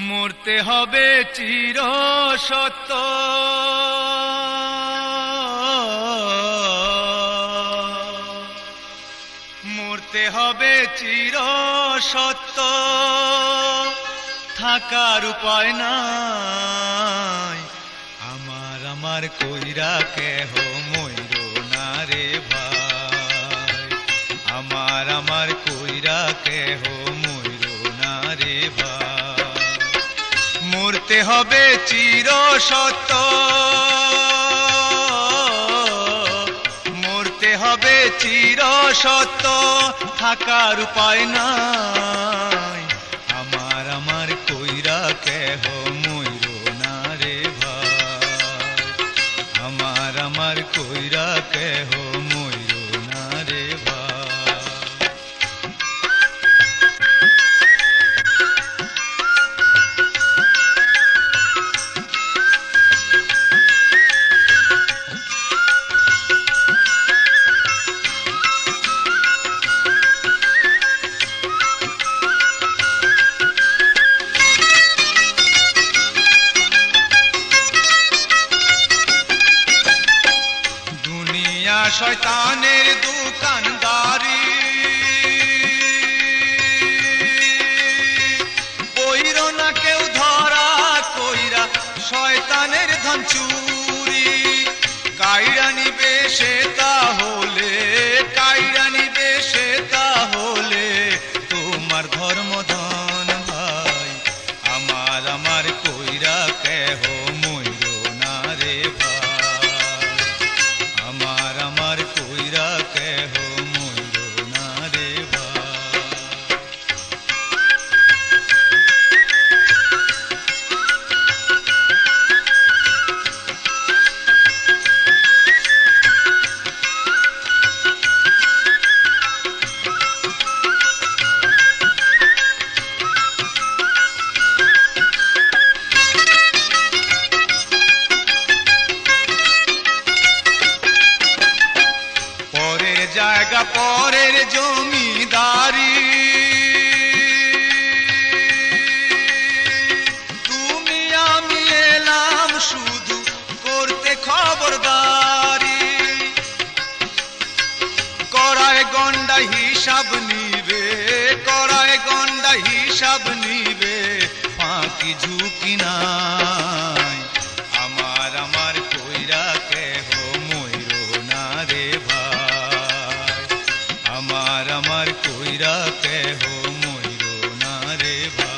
মরতে হবে চির সত্য, মরতে হবে চির সত্য, থাকার উপায় নাই। আমার আমার কইরা কেহ মইর না রে ভাই, আমার আমার কইরা কেহ মইর না রে ভাই। মরতে হবে চির সত্য, মরতে হবে চির সত্য, থাকার উপায় নাই। আমার আমার কইরা কেহ মইর না রে ভাই, আমার আমার কইরা কেহ মইর না রে ভাই। শয়তানের দোকানদারি, কইর না কেউ ধরা কইরা শয়তানের ধন চুরি। কাইরা নিবে সে তাহলে, কাইরা নিবে সে তাহলে তোমার ধর্মধন ভাই। আমার আমার কইরা কেহ মইর না রে ভাই, আমার আমার কইরা কেহ মইর না রে ভাই। পরের জায়গা পরের জমিদারি, তুমি আমি এলাম শুধু করতে খবরদারি। করায় গন্ডা হিসাব নিবে, করায় গন্ডা হিসাব নিবে, ফাঁকি ঝুঁকি নাই। আমার আমার কইরা কেহ মইর না রে ভাই, আমার আমার কইরা কেহ মইর না রে ভাই।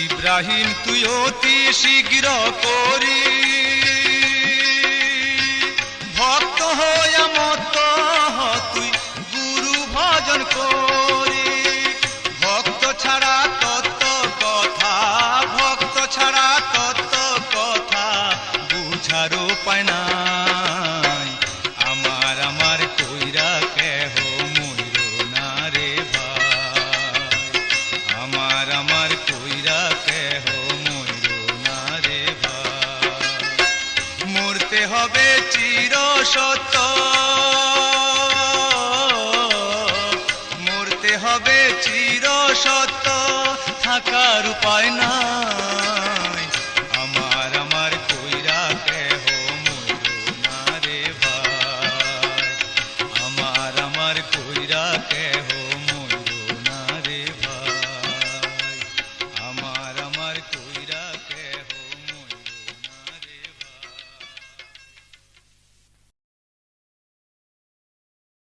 ইব্রাহিম তুই অতি শীঘ্র করি ভক্ত হইয়া মত তুই গুরু ভজন করি। ভক্ত ছাড়া তত্ত্ব কথা, ভক্ত ছাড়া তত্ত্ব কথা বুঝার উপায় নাই। আমার আমার কইরা কেহ মইর না রে ভাই, আমার আমার কইরা কেহ মইর না রে ভাই। মরতে হবে চির সত্য,